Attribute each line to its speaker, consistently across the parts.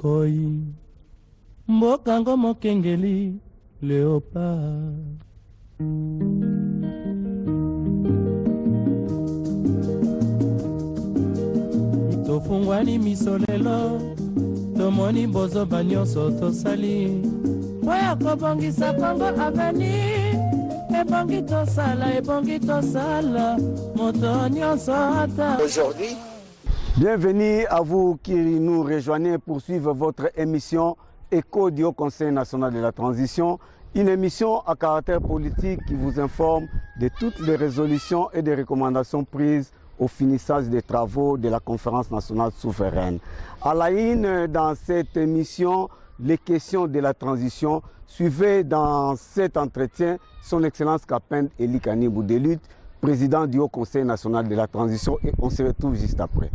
Speaker 1: Koi Mbokango Mokengeli Léopard. Tofungwani misolelo Tomoni bozo banyoso tosali Oya kobongisa Kongo aveni Ebongi tosala Moto nyonso ata.
Speaker 2: Aujourd'hui, bienvenue à vous qui nous rejoignez pour suivre votre émission Écho du Haut Conseil national de la transition, une émission à caractère politique qui vous informe de toutes les résolutions et des recommandations prises au finissage des travaux de la conférence nationale souveraine. À la une dans cette émission, les questions de la transition. Suivez dans cet entretien son Excellence Kapend Elikani Boudelut, président du Haut Conseil national de la transition, et on se retrouve juste après.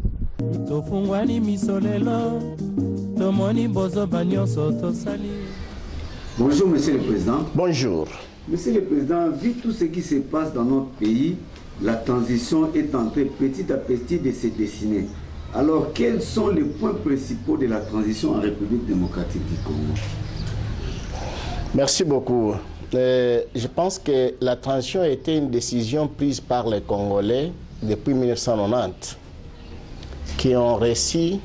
Speaker 2: Bonjour Monsieur le Président.
Speaker 3: Bonjour.
Speaker 2: Monsieur le Président, vu tout ce qui se passe dans notre pays, la transition est en train petit à petit de se dessiner. Alors, quels sont les points principaux de la transition en République démocratique du Congo?
Speaker 3: Merci beaucoup. Je pense que la transition a été une décision prise par les Congolais depuis 1990, qui ont réussi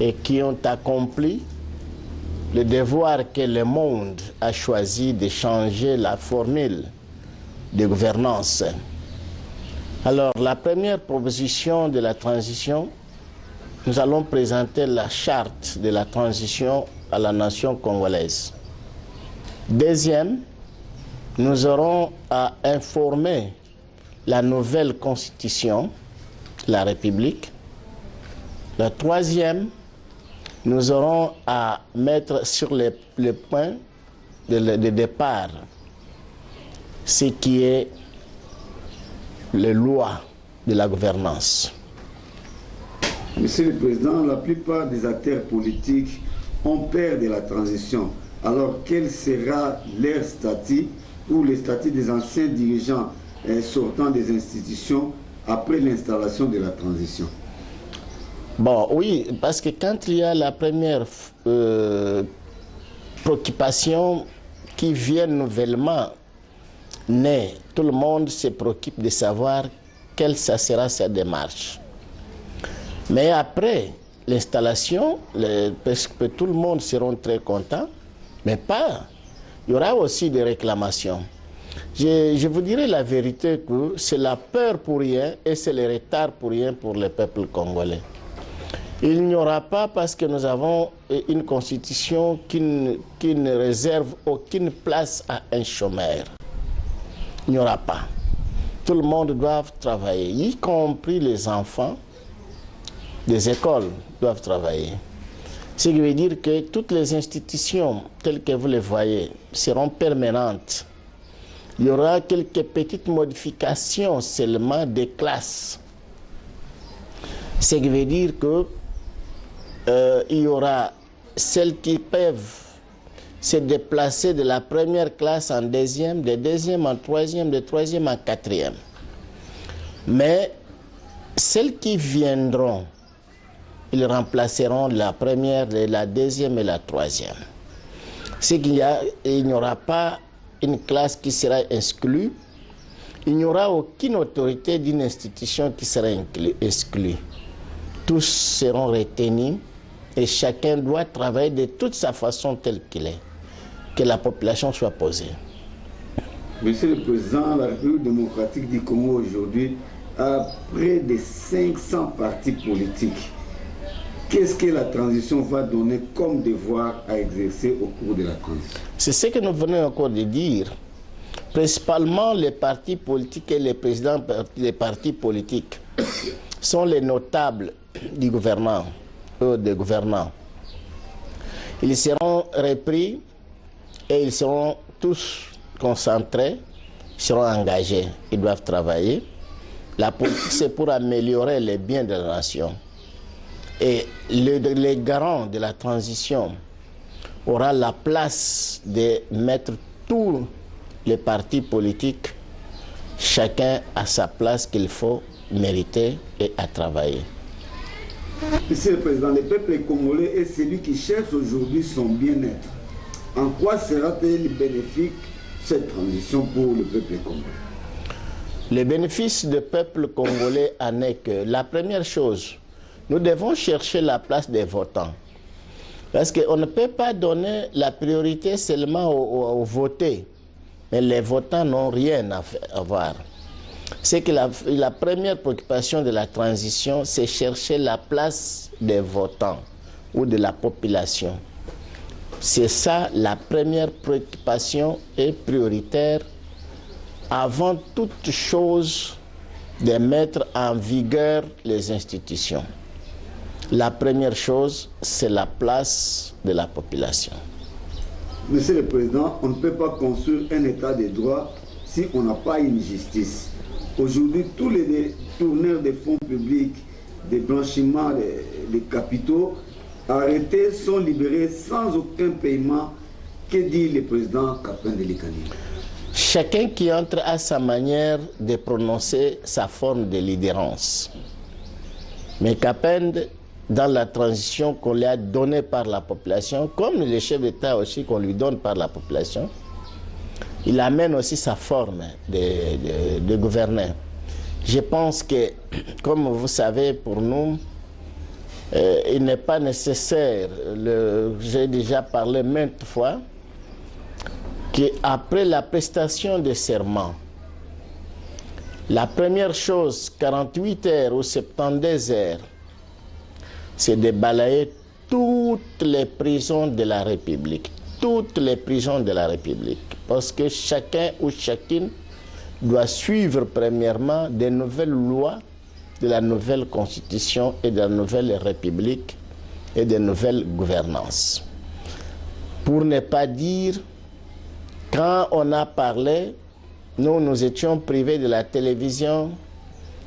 Speaker 3: et qui ont accompli le devoir que le monde a choisi de changer la formule de gouvernance. Alors, la première proposition de la transition, nous allons présenter la charte de la transition à la nation congolaise. Deuxième, nous aurons à informer la nouvelle constitution, la République. La troisième, nous aurons à mettre sur le point de départ ce qui est les lois de la gouvernance.
Speaker 2: Monsieur le Président, la plupart des acteurs politiques ont peur de la transition. Alors, quel sera leur statut ou le statut des anciens dirigeants sortant des institutions après l'installation de la transition?
Speaker 3: Bon, oui, parce que quand il y a la première préoccupation qui vient nouvellement naître, tout le monde se préoccupe de savoir quelle sera sa démarche. Mais après l'installation, parce que tout le monde sera très content, mais pas. Il y aura aussi des réclamations. Je vous dirai la vérité que c'est la peur pour rien et c'est le retard pour rien pour le peuple congolais. Il n'y aura pas parce que nous avons une constitution qui ne réserve aucune place à un chômeur. Il n'y aura pas. Tout le monde doit travailler, y compris les enfants des écoles doivent travailler. Ce qui veut dire que toutes les institutions telles que vous les voyez seront permanentes. Il y aura quelques petites modifications seulement des classes. Ce qui veut dire que il y aura celles qui peuvent se déplacer de la première classe en deuxième, de deuxième en troisième, de troisième en quatrième. Mais celles qui viendront, ils remplaceront la première, la deuxième et la troisième. C'est qu'il n'y aura pas une classe qui sera exclue, il n'y aura aucune autorité d'une institution qui sera exclue. Tous seront retenus et chacun doit travailler de toute sa façon telle qu'il est, que la population soit posée.
Speaker 2: Monsieur le Président, la République démocratique du Congo aujourd'hui a près de 500 partis politiques. Qu'est-ce que la transition va donner comme devoir à exercer au cours de la transition?
Speaker 3: C'est ce que nous venons encore de dire. Principalement les partis politiques et les présidents des partis politiques sont les notables du gouvernement, des gouvernants. Ils seront repris et ils seront tous concentrés, ils seront engagés, ils doivent travailler. La politique, c'est pour améliorer les biens de la nation. Et les garants de la transition aura la place de mettre tous les partis politiques, chacun à sa place qu'il faut mériter et à travailler.
Speaker 2: Monsieur le Président, le peuple congolais est celui qui cherche aujourd'hui son bien-être. En quoi sera-t-elle bénéfique cette transition pour le peuple congolais?
Speaker 3: Le bénéfice du peuple congolais en est que la première chose, nous devons chercher la place des votants. Parce qu'on ne peut pas donner la priorité seulement aux votés. Mais les votants n'ont rien à voir. C'est que la première préoccupation de la transition, c'est chercher la place des votants ou de la population. C'est ça la première préoccupation et prioritaire avant toute chose de mettre en vigueur les institutions. La première chose, c'est la place de la population.
Speaker 2: Monsieur le Président, on ne peut pas construire un état de droit si on n'a pas une justice. Aujourd'hui, tous les détourneurs de fonds publics, des blanchiments des capitaux, arrêtés sont libérés sans aucun paiement. Que dit le président Kapende Likani?
Speaker 3: Chacun qui entre à sa manière de prononcer sa forme de lidérance. Mais Kapende, dans la transition qu'on lui a donnée par la population, comme les chefs d'État aussi qu'on lui donne par la population, il amène aussi sa forme de gouverner. Je pense que, comme vous savez, pour nous, il n'est pas nécessaire, j'ai déjà parlé maintes fois, qu'après la prestation de serment, la première chose, 48 heures ou 72 heures, c'est de balayer toutes les prisons de la République. Toutes les prisons de la République. Parce que chacun ou chacune doit suivre premièrement des nouvelles lois de la nouvelle Constitution et de la nouvelle République et de nouvelles gouvernances. Pour ne pas dire, quand on a parlé, nous étions privés de la télévision,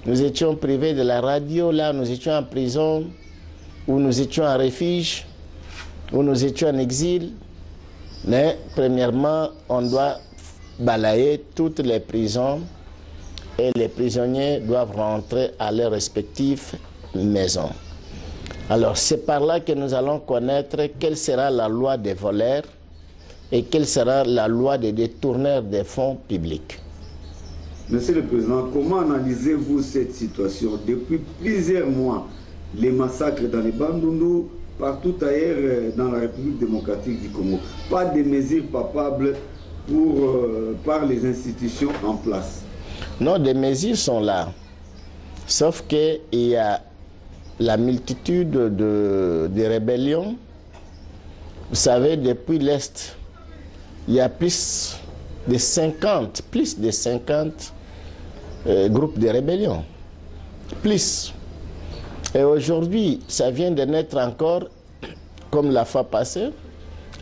Speaker 3: nous étions privés de la radio, là nous étions en prison, où nous étions en refuge, où nous étions en exil. Mais premièrement, on doit balayer toutes les prisons et les prisonniers doivent rentrer à leurs respectives maisons. Alors c'est par là que nous allons connaître quelle sera la loi des voleurs et quelle sera la loi des détourneurs des fonds publics.
Speaker 2: Monsieur le Président, comment analysez-vous cette situation? Depuis plusieurs mois, les massacres dans les Bandundu, partout ailleurs dans la République démocratique du Congo. Pas de mesures papables par les institutions en place.
Speaker 3: Non, des mesures sont là. Sauf qu'il y a la multitude de rébellions. Vous savez, depuis l'Est, il y a plus de 50 groupes de rébellion. Plus. Et aujourd'hui, ça vient de naître encore, comme la fois passée,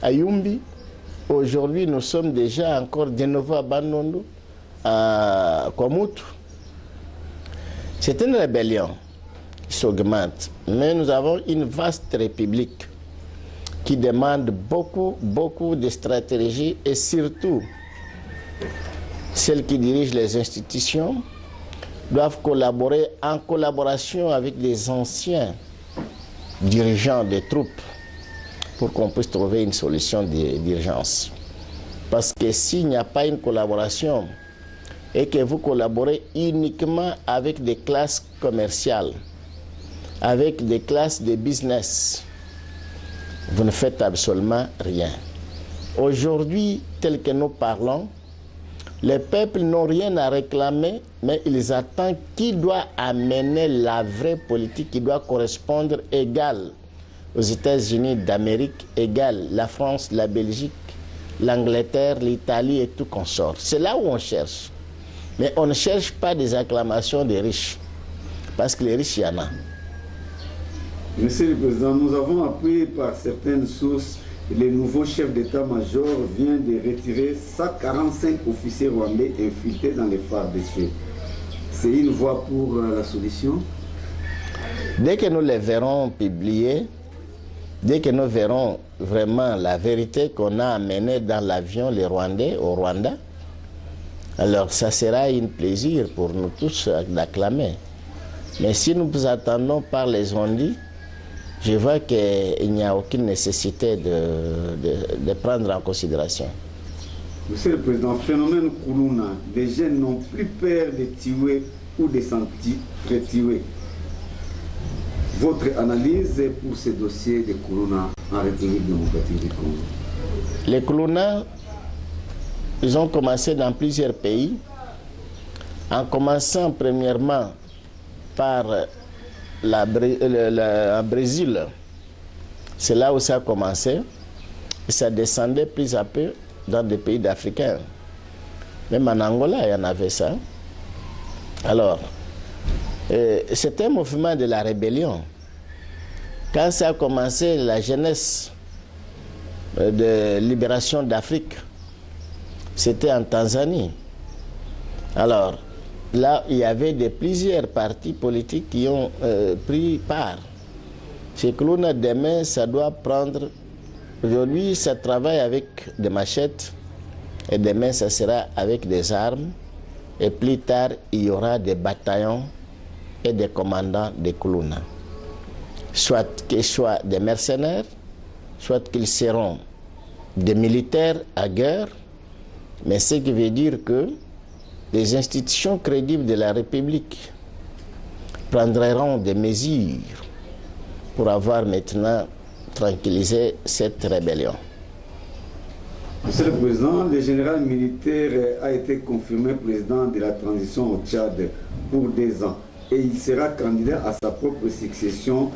Speaker 3: à Yumbi. Aujourd'hui, nous sommes déjà encore de nouveau à Bandundu, à Kwamutu. C'est une rébellion qui s'augmente. Mais nous avons une vaste république qui demande beaucoup de stratégie et surtout, celles qui dirigent les institutions doivent collaborer en collaboration avec les anciens dirigeants des troupes pour qu'on puisse trouver une solution d'urgence. Parce que s'il n'y a pas une collaboration et que vous collaborez uniquement avec des classes commerciales, avec des classes de business, vous ne faites absolument rien. Aujourd'hui, tel que nous parlons, les peuples n'ont rien à réclamer, mais ils attendent qui doit amener la vraie politique qui doit correspondre égale aux États-Unis d'Amérique, égale la France, la Belgique, l'Angleterre, l'Italie et tout consort. C'est là où on cherche. Mais on ne cherche pas des acclamations des riches, parce que les riches, il y en a.
Speaker 2: Monsieur le Président, nous avons appris par certaines sources le nouveau chef d'état-major vient de retirer 145 officiers rwandais infiltrés dans les FARDC. C'est une voie pour la solution?
Speaker 3: Dès que nous les verrons publiés, dès que nous verrons vraiment la vérité qu'on a amenée dans l'avion les Rwandais au Rwanda, alors ça sera un plaisir pour nous tous d'acclamer. Mais si nous attendons par les Rwandais, je vois qu'il n'y a aucune nécessité de prendre en considération.
Speaker 2: Monsieur le Président, phénomène Koulouna, les jeunes n'ont plus peur de tuer ou de s'en-tuer. Votre analyse pour ce dossier de Koulouna en République démocratique du Congo?
Speaker 3: Les Koulouna, ils ont commencé dans plusieurs pays, en commençant premièrement par le Brésil. C'est là où ça a commencé, et ça descendait plus à peu dans des pays d'Africains. Même en Angola, il y en avait ça. Alors, c'était un mouvement de la rébellion. Quand ça a commencé, la jeunesse de libération d'Afrique, c'était en Tanzanie. Alors, là, il y avait plusieurs partis politiques qui ont pris part. Chez Koulouna, demain, ça doit prendre... Aujourd'hui, ça travaille avec des machettes, et demain, ça sera avec des armes, et plus tard, il y aura des bataillons et des commandants de Koulouna. Soit qu'ils soient des mercenaires, soit qu'ils seront des militaires à guerre, mais ce qui veut dire que les institutions crédibles de la République prendront des mesures pour avoir maintenant tranquillisé cette rébellion.
Speaker 2: Monsieur le Président, le général militaire a été confirmé président de la transition au Tchad pour 2 ans et il sera candidat à sa propre succession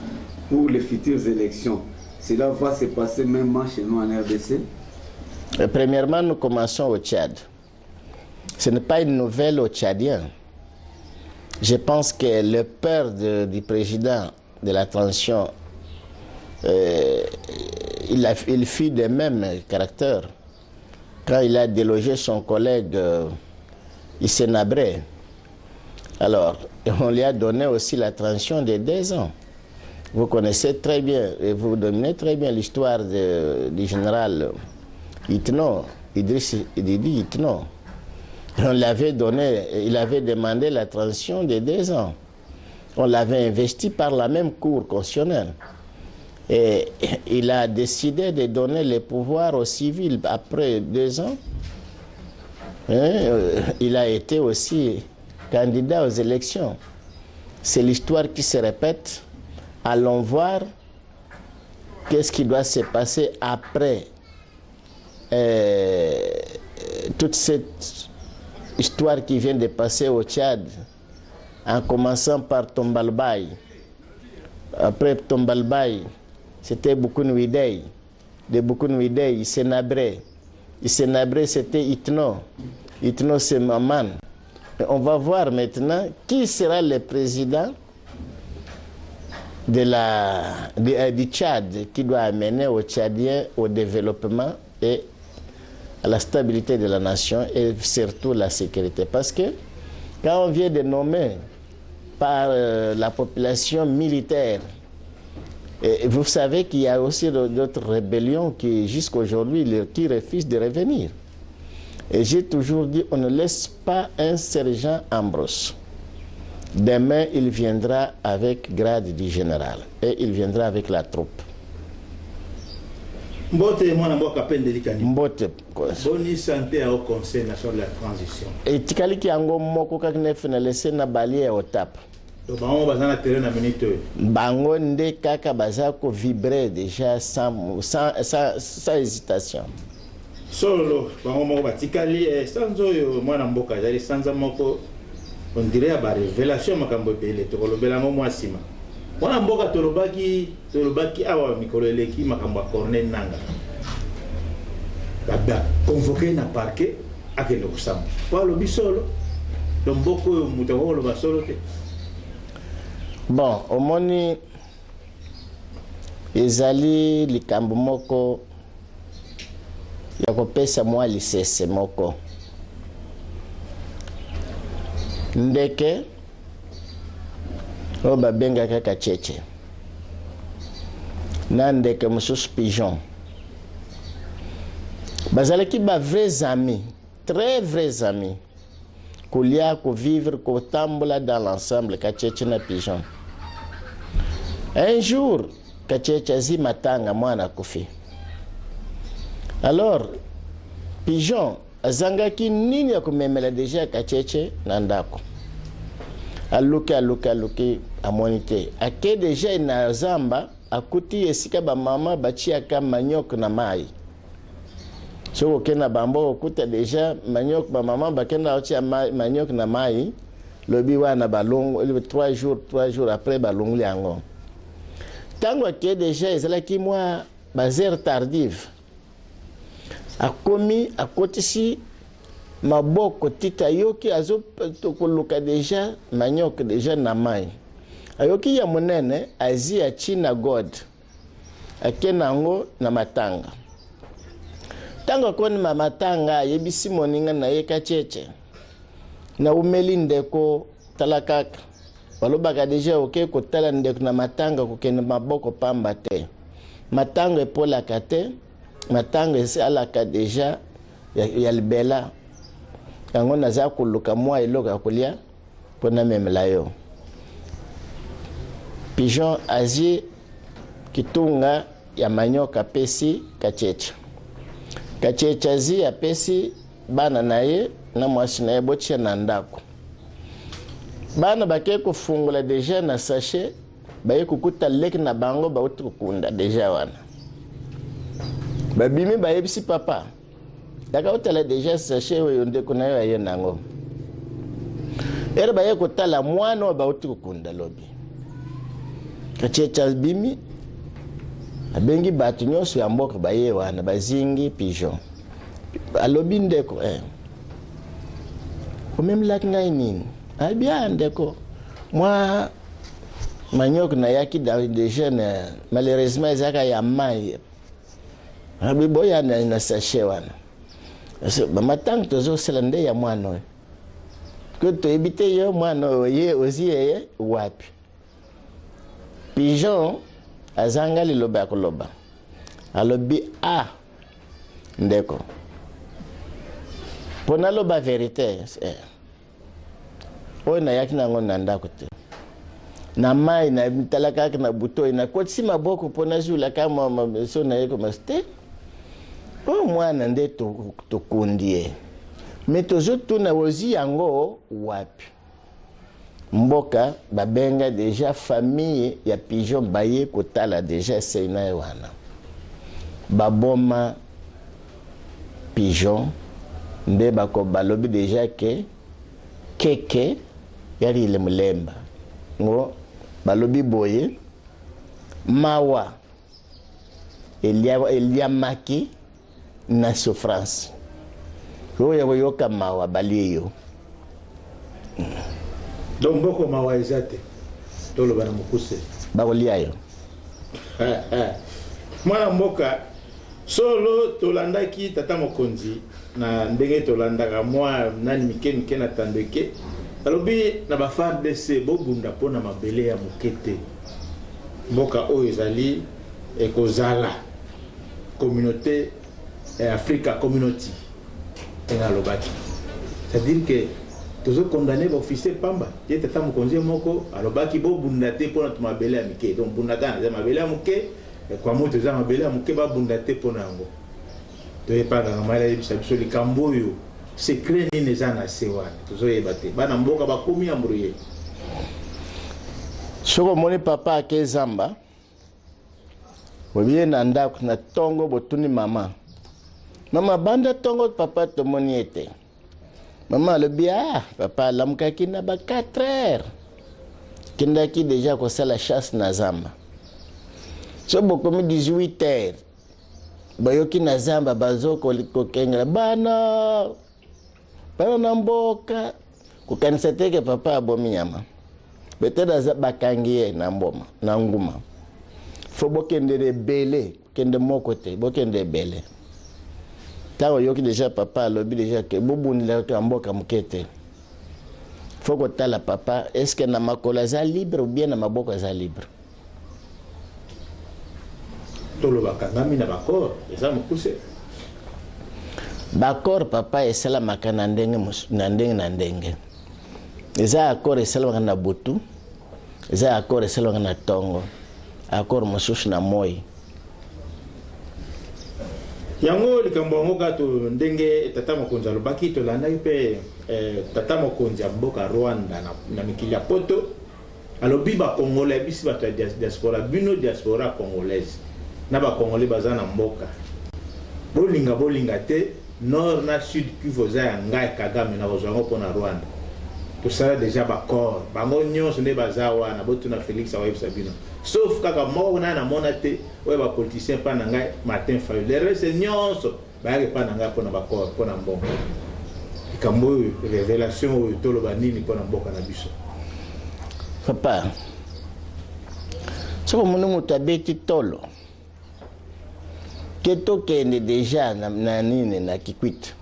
Speaker 2: pour les futures élections. Cela va se passer même chez nous en RDC?
Speaker 3: Premièrement, nous commençons au Tchad. Ce n'est pas une nouvelle aux Tchadiens. Je pense que le père du président de la transition, il fut de même caractère. Quand il a délogé son collègue Issé Nabré, alors on lui a donné aussi la transition de 2 ans. Vous connaissez très bien, et vous dominez très bien l'histoire du général Itno, Idriss Didi Itno. On l'avait donné, il avait demandé la transition de 2 ans. On l'avait investi par la même cour constitutionnelle. Et il a décidé de donner les pouvoirs aux civils après 2 ans. Il a été aussi candidat aux élections. C'est l'histoire qui se répète. Allons voir qu'est-ce qui doit se passer après toute cette histoire qui vient de passer au Tchad, en commençant par Tombalbaye. Après Tombalbaye, c'était Boukoun-Ouidei. De Boukoun-Ouidei, Issé Nabré. Issé Nabré, c'était Itno. Itno, c'est Maman. On va voir maintenant qui sera le président du Tchad, qui doit amener aux Tchadiens au développement et à la stabilité de la nation et surtout la sécurité. Parce que quand on vient de nommer par la population militaire, et vous savez qu'il y a aussi d'autres rébellions qui jusqu'à aujourd'hui qui refusent de revenir. Et j'ai toujours dit, on ne laisse pas un sergent Ambrose. Demain, il viendra avec grade du général et il viendra avec la troupe.
Speaker 4: Mbote mwana mboka pendelikani.
Speaker 3: Mbote.
Speaker 4: Boni santé au Conseil national de la transition.
Speaker 3: Et tikaliki yango moko kakine fena laisser na balie au tap.
Speaker 4: Donc bango bazana terrain na minute.
Speaker 3: Bango nde kaka bazako vibrer déjà sans hésitation.
Speaker 4: Solo bango moko batikali sans oyo mwana mboka zali sanza moko on dirait ba révélation makambo belé to kolobela ngo mwasima. Mwana mboka tolobaki awa mikolo eleki makambo Corneille Nanga. Baba convoqué na parquet akende kusamba. Kwa lobi solo lomboko mutawo lo basolo te.
Speaker 3: Bon, omoni ezali likambo moko ya kopesa mwa lisese moko. Ndeke o babenga kaka cheche na ndeke mosusu pigeon bazalaki ba vrais amis, très vrais amis, kolia ko vivre kotambola dans l'ensemble ka cheche na pigeon. Un jour kachecha zi matanga mwana kufi. Alors Pigeon azangaki nini ya kumemela deja kacheche na ndako. Aluki amonite. Ake deja ina zamba akuti esika ba mama bachiaka manyok na mai. So kena bambo okuta deja manyok ba mama bakenda ochia manyok na mai. Lobi wana balongo 3 jours après balongo yango. Tango ake deja ezalaki mwa bazer tardive. Akomi akotisi maboko tita yoki azo tokoluka deja manyok deja na mai. Ayoki ya monene azi a China God. Akenango na matanga. Tango koni matanga yebisi moninga na ye kacheche. Na umeli ndeko talakaka. Balobaka deja oke kotala ndeko na matanga kokende maboko pamba te. Matanga epola kate. Matanga esi alaka deja ya libela. Yango naza kuluka mwa iloka kulia pona memela yo. Pigeon azi kitunga ya manyoka pesi kachecha. Kachecha zi ya pesi bana naye na mwasi naye botia na ndako. Bana bake kufungula deja na sachet baye kukuta leki na bango bauti kukunda deja wana. Babimi bayebisi papa. Daka utala deja sachet we yonde kuna yo aye nango. Ere baye kutala mwana bauti kukunda lobi. Kachecha bimi abengi batu nyonso ya mboka baye wana bazingi Pigeon. Alobi ndeko Omemlaki ngai nini? Abia ndeko. Moi manyok na yaki deja na malheureusement ezaka ya mai. Abi boya na sachet wana. So bamatang tozo selande ya mwana. Ko to ebite yo mwana ye ozi ye wapi. Pigeon azanga liloba koloba. Alobi ndeko. Pona loba verite na yaki nango na ndako te. Na mai na talaka na buto na kotsi maboko pona zula kama so na yeko maste. Mwana nde to kundie. Metozo tuna wozi yango wapi. Mboka babenga deja famille ya Pigeon baye kotala deja seina wana. Baboma Pigeon nde bako balobi deja keke yari ile mulemba. Ngo balobi boye mawa Elia maki na souffrance. Roya yoka mawa baliyo.
Speaker 4: Donc boko mawa ezate. Tolo bana mukuse.
Speaker 3: Baoliayo.
Speaker 4: Mwana mboka solo tolandaki tata mokonzi na ndenge tolandaka mwa nani mike na tandeke. Alobi na ba FARDC bobunda pona mabele ya mukete. Mboka oyo ezali ekozala communauté Africa community enalobaki. C'est-à-dire que tozo condamné ba officier pamba ye tata mokonzi moko alobaki bobunda te pona mabele ya mike. Donc bunda kana za mabele ya muke kwa moto za mabele ya muke ba bunda te pona ngo. To epanga ngamala yebisa biso likambo yo secret ni nezana sewana tozo yebate bana mboka bakomi ambruye.
Speaker 3: Soko moni papa ake zamba. Wabie na ndako na tongo botuni mama. Mama banda tongo papa to moni ete. Mama alobi papa lamukaki na ba 4 heures. Kindaki deja kosala chasse na zamba. So bokomi 18 heures. Bayoki na zamba bazoko likokengela bana na mboka kukanisa teke papa abomi nyama. Beteda za bakangie na mboma na nguma. Fo bokende rebele kende mokote bokende bele. Tawo yoki deja papa lobi deja ke bobuni la ka mboka mukete. Fo ko tala papa est-ce que na makola za libre ou bien na maboko za libre.
Speaker 4: Tolo bakangami na bakor eza mukuse.
Speaker 3: Bakor papa esala makana ndenge. Eza akor esala na butu. Eza akor esala na tongo. accord mosusu na moi.
Speaker 4: Yango likambo yango kato ndenge tata mokonzi alobaki tolandaki mpe tata mokonzi ya mboka Rwanda na mikili ya poto alobi bakongolais bisi bato ya diaspora bino diaspora congolaise na bakongolais baza na mboka bolinga te nord na sud Kivu za ya ngai Kagame na kozwa yango mpona Rwanda tosala deja bakor bango nyonso nde baza wana botuna Félix akoyebisa bino sauf kaka moko na namona te oyo bapoliticien mpa na ngai Martin Fayulu le reste nyonso bayaki mpa na ngai mpona bakor mpona mbongo likambo oyo révélation oyo toloba nini mpona mboka na biso.
Speaker 3: Papa, soko moni moto abeti tolo ke tokende deja na nini na Kikwit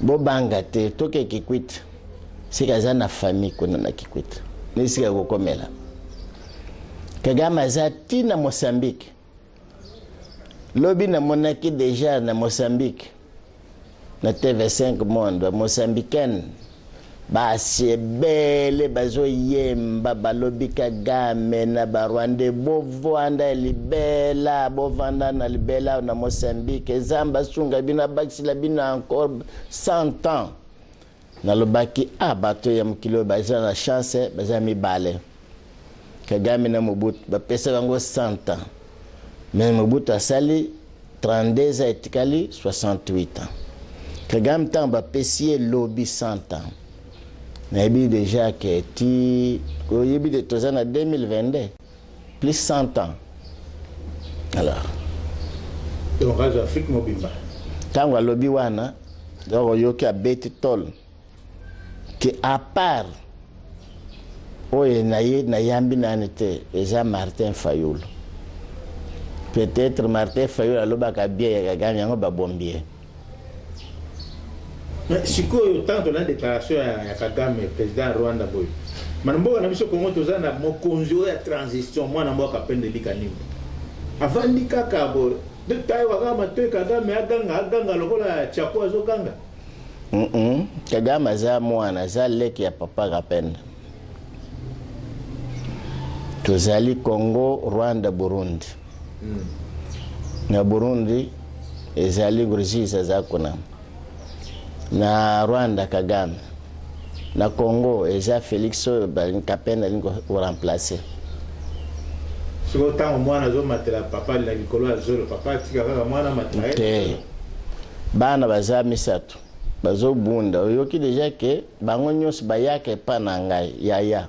Speaker 3: bobanga te toke Kikwit sika aza na famille kuna na Kikwit nesika kokomela Kagame aza ti na Mozambique lobi namonaki deja na Mozambique na TV5 Monde ba Mozambicaine basi ebele bazoyemba balobi Kagame na Barwande bovanda libela bovanda na libela na Mozambique zamba sunga bina bakisila bina encore 100 ans nalobaki bato ya mkilo baza na chance baza mibale Kagame na Mobutu bapesa bango 100 ans mais Mobutu asali 32 ans etikali 68 ans Kagame tant bapesi lobby 100 ans nayebi déjà que ti oyebi de tozana 2022 plus 100 ans alors
Speaker 4: donc rajo Afrique mobimba
Speaker 3: tango alobi wana donc yoki abeti tol que à part oye na yambi nani te eza Martin Fayulu peut-être Martin Fayulu alobaka bien ya Kagame yango babombie.
Speaker 4: Mais sikoyo tanto na déclaration ya Kagame président Rwanda boy manamboka na biso Kongo tozana mokonzi ya transition mwana mboka pende likanimba avandi kaka bo de tayo wakama te Kagame aganga lokola chako azokanga
Speaker 3: Kagame aza mwana aza leki ya papa Kapenda tozali Congo Rwanda Burundi na Burundi ezali ngurisi za kuna na Rwanda Kagame na Congo eza Félix Kapenda lingo remplacer
Speaker 4: siko tango mwana zo matela papa la likolo azolo papa tika kaka mwana matela
Speaker 3: okay. Bana baza misato bazo bunda oyoki deja ke bango nyonso bayaka epa na ngai yaya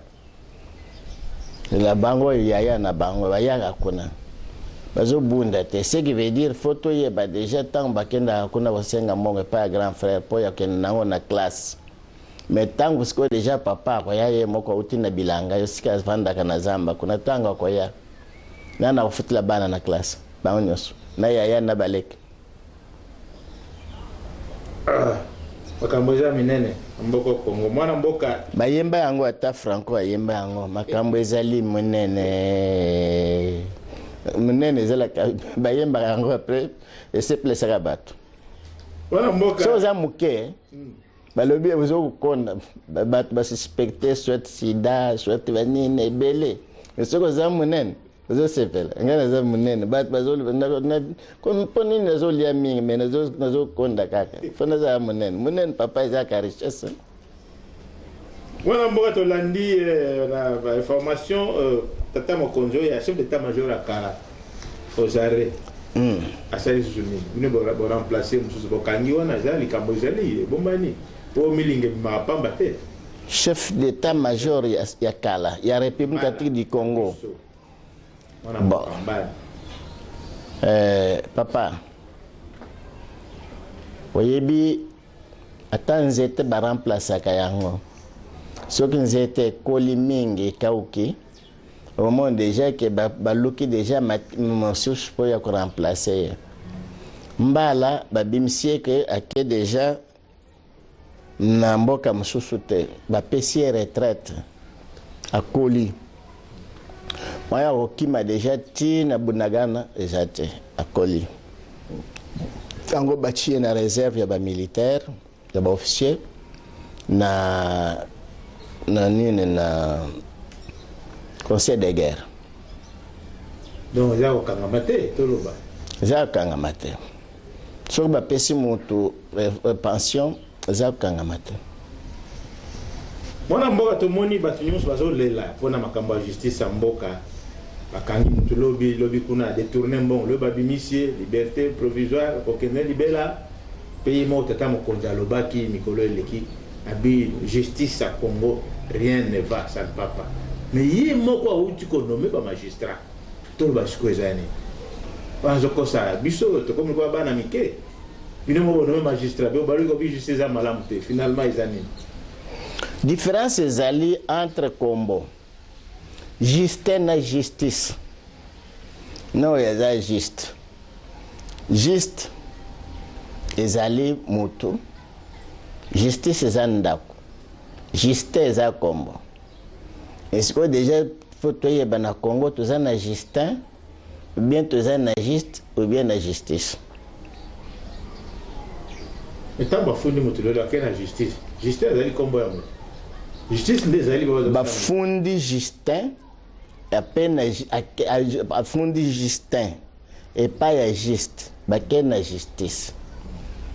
Speaker 3: la bango yaya na bango bayaka kuna bazo bunda te ce qui veut dire photo ye ba déjà tant bakenda kuna bosenga mongo pa grand frère po ya ken nango na classe mais tango siko déjà papa ko yaye moko utina bilanga yo sika vanda kana zamba kuna tanga ko ya nana ufutla bana na classe bango nyonso na yaya na balek
Speaker 4: makambo eza minene mboko Kongo mwana mboka
Speaker 3: bayemba yango ata Franco bayemba yango makambo ezali munene zela bayemba yango après ese plesaka bato
Speaker 4: wana mboka
Speaker 3: so za muke balobi ezo konda bato basuspecte soit sida soit vanine ebele esoko za munene ezo sepela ngana za munene bato bazolibanda komponi nazo lia mingi mais nazo konda kaka fona za munene papa ezaka richesse
Speaker 4: wana mboka tolandi na information tata mokonzi ya chef d'état-major akala ozare asali susuni bino bo remplacer mususu bokangi wana za likambo ezali bombani po milinge mapamba te
Speaker 3: chef d'état-major ya kala ya République du Congo
Speaker 4: wana mboka
Speaker 3: papa oyebi ata nzete ba remplacer yango soki nzete ekoli mingi ekauki au moment déjà que baluki déjà mosusu po ya koremplacer ye mbala babimisi ke ake déjà na mboka mosusu te bapesi ye retraite akoli moya kokima déjà ti na Bunagana eza te akoli tango batie na réserve ya bamilitaire ya baofficier na nini na conseil de guerre
Speaker 4: donc eza kokangama te toloba
Speaker 3: eza kokangama te soki bapesi moto pension eza kokangama te.
Speaker 4: mwana mboka tomoni bato nyonso bazolela mpona makambo ya justice ya mboka bakangi motu lobi kuna détourne mbongo lobi babimisie liberté provisoire kokende libela pays moko tata mokonzi alobaki mikolo eleki abi justice ya Congo rien ne va, ça ne va pas. Mais ye moko auti konome ba magistrat toloba siko ezani bazoko sa biso to comme quoi bana mike bino mo bonome magistrat be balo ko bi justice malamu te finalement ezani
Speaker 3: différence ezali entre Kombo Justin na justice non eza juste ezali moto justice eza ndako Justin eza Kombo. Est-ce que déjà faut toyeba na Congo toza na Justin ou bien toza na juste ou bien na justice?
Speaker 4: Eta bafundi moto lelo akena justice. Justice ezali Kombo ya moto. Justice nde ezali
Speaker 3: bafundi Justin apena bafundi Justin et pas ya juste bakena justice.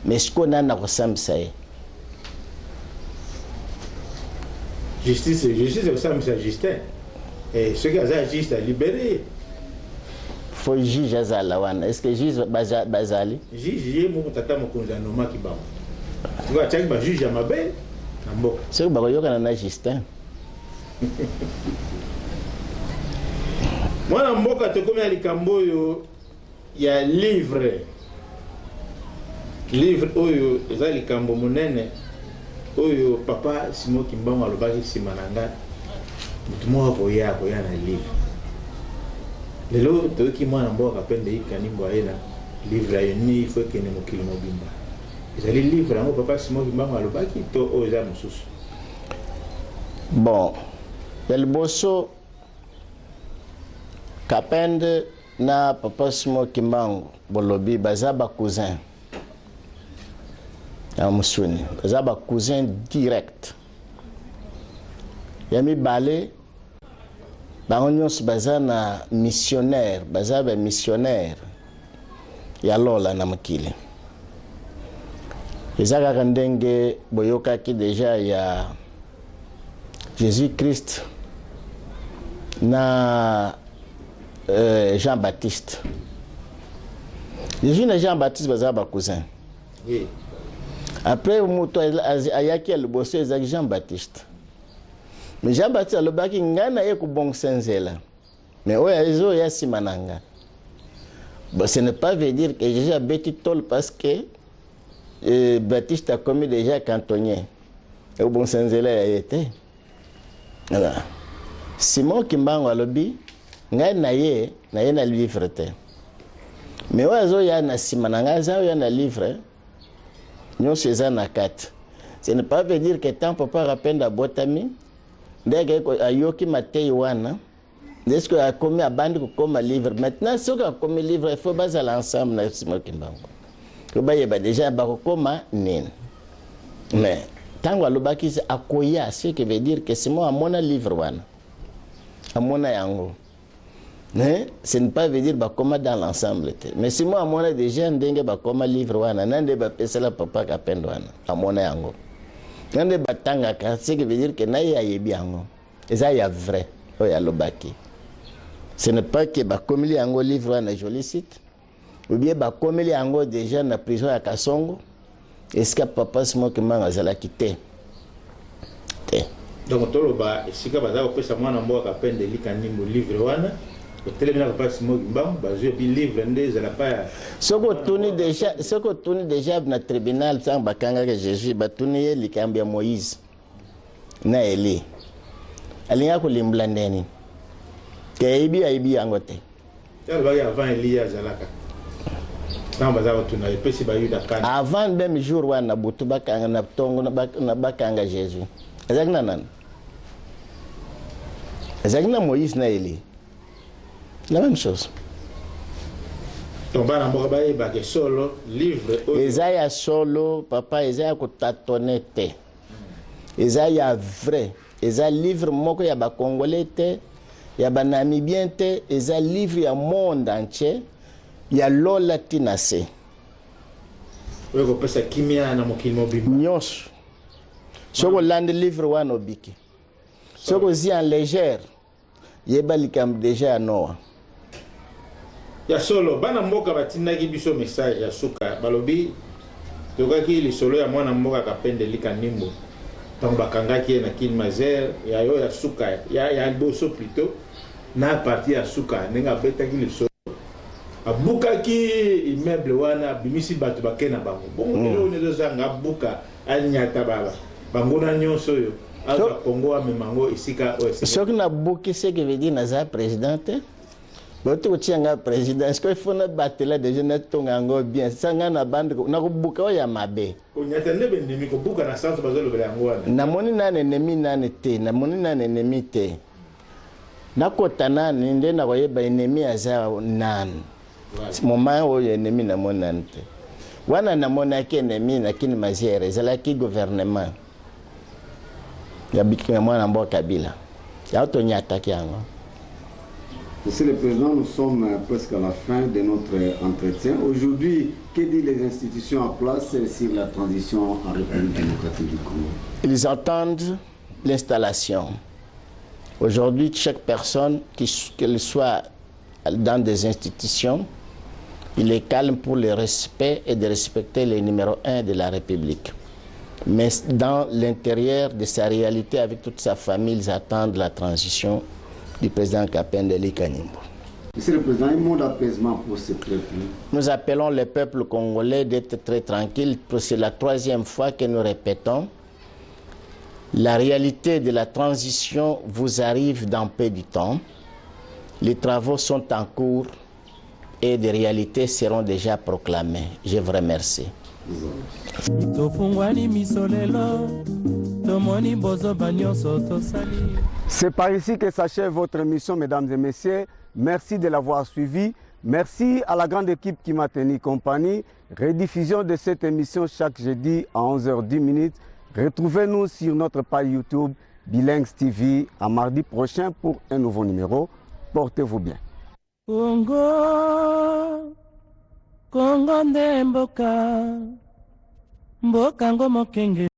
Speaker 3: Mais ce qu'on a na kosambisa ye
Speaker 4: justice ça me c'est Justin et ce qui a juste à libérer
Speaker 3: faut juge azala wana est-ce que juge bazali
Speaker 4: juge mo tata mokonzi anoma ki ba tu vas check ba juge ya mabe na mboka
Speaker 3: c'est ba yoka na Justin
Speaker 4: mwana mboka te komi alikambo yo ya livre oyo eza likambo munene oyo papa Simon Kimbangu alobaki sima na nga mutu moko koya na livre lelo toki mwana mboka kapende ikanimbo ayena livre ayo ni faut que ne mokili mobimba ezali livre yango papa Simon Kimbangu alobaki to oyo eza mosusu
Speaker 3: bon liboso kapende na papa Simon Kimbangu bolobi baza ba cousin Amusuni, baza ba cousin direct. Yami balé, baonyos baza na missionnaire, baza ba missionnaire. Ya lola na mkili. Ezaka kandenge boyoka ki déjà ya Jésus-Christ na Jean-Baptiste. Jésus na Jean-Baptiste baza ba cousin.
Speaker 4: Oui.
Speaker 3: Après, ayaki aliboso ezaki Jean-Baptiste. Mais Jean-Baptiste alobaki ngana ye ku bon senzela. Mais oya ezo ya simananga. Bon, ce n'est pas veut dire que Jésus a bêti tol parce que Baptiste a commis déjà cantonnier. Et au bon senzela a été. Voilà. Simon Kimbangu alobi ngai na ye na livre te. Mais oya ezo ya na simananga za ya na livre. Nous sommes à 4. Ce n'est pas veut dire que tant papa rappelle à Botami, dès que Ayoki Matei Wana, dès que a commis à bande comme un livre. Maintenant, ce qu'a commis livre, il faut baser l'ensemble de Simon Kimbangu. Il y a déjà comme nin. Mais tant que l'obaki c'est akoya, ce qui veut dire que Simon a mon livre Wana. A mon yango. Mais ce n'est pas veut dire comme dans l'ensemble. Mais si moi, moi, déjà, je comme livre, je vais la papa kapendo à mon yango. Je vais batanga, ce qui veut dire que naïa est bien. Et ça, il y a vrai. Il y a le baki. Ce n'est pas que comme il y a un livre, un joli site. Ou bien comme il y a un déjà dans la prison à Kasongo. Est-ce que papa se moque de la quitter?
Speaker 4: Donc, tout le bas, si vous avez un mwana mboka kapende likanimbo livre wana.
Speaker 3: Ce que tourne déjà dans le tribunal, sans bakanga que Jésus, batuni likambi ya Moïse na Eli. Alinga kulimbla ndeni. Ke ibi angote.
Speaker 4: Avant Eli azalaka.
Speaker 3: Avant même jour wana butu bakanga na tongo na bakanga Jésus. Ezakina nan. Ezakina Moïse na Eli. La même chose.
Speaker 4: Donc, solo, livre.
Speaker 3: Isaiah solo, papa, Isaiah ko tatonete. Isaiah vrai. Isaiah livre moko ya ba congolais te. ya ba Namibien te eza livre ya monde entier ya lola tinase
Speaker 4: oyo ko pesa kimia na mokili mobimba
Speaker 3: nyonso soko land livre wana obiki soko zi en légère yeba likambo déjà ya Noa
Speaker 4: ya solo bana mboka batindaki biso message ya suka balobi tokaki lisolo ya mwana mboka Kapende Likanimbo tango bakangaki na Kilmazer ya yo ya suka ya liboso plutôt na parti ya suka nenga betaki lisolo abukaki immeuble wana bimisi bato bakena bango bongo lelo nezo zanga buka anyata baba bango na nyonso yo aka Kongo amemango isika OSC
Speaker 3: soki na buki ce que veut dire naza présidente boto ko tianga président est-ce qu'il faut na batela déjà na tongango bien sanga na bande na ko buka o ya mabe
Speaker 4: o nyata ndebe ndimi ko buka na centre bazolo bela yango wana
Speaker 3: na moni na ennemi na te na moni na ennemi te na kota nani nde na ko yeba ennemi aza nan moment oyo ennemi na monante wana na monaki ennemi na kini mazere ezalaki gouvernement ya bikina mwana mboka Kabila ya to nyataki yango.
Speaker 2: Monsieur le Président, nous sommes presque à la fin de notre entretien. Aujourd'hui, que disent les institutions en place sur la transition en République démocratique du Congo?
Speaker 3: Ils entendent l'installation. Aujourd'hui, chaque personne, qu'elle soit dans des institutions, il est calme pour le respect et de respecter le numéro 1 de la République. Mais dans l'intérieur de sa réalité, avec toute sa famille, ils attendent la transition du président Kapende Likanimbo.
Speaker 2: Monsieur le Président, un mot d'apaisement pour ce peuple.
Speaker 3: Nous appelons le peuple congolais d'être très tranquille. C'est la 3e fois que nous répétons. La réalité de la transition vous arrive dans peu de temps. Les travaux sont en cours et des réalités seront déjà proclamées. Je vous remercie.
Speaker 2: C'est par ici que s'achève votre émission, mesdames et messieurs. Merci de l'avoir suivi. Merci à la grande équipe qui m'a tenu compagnie. Rediffusion de cette émission chaque jeudi à 11h10. Retrouvez-nous sur notre page YouTube Bilingues TV à mardi prochain pour un nouveau numéro. Portez-vous bien.
Speaker 1: Congo nde mboka ngo mokenge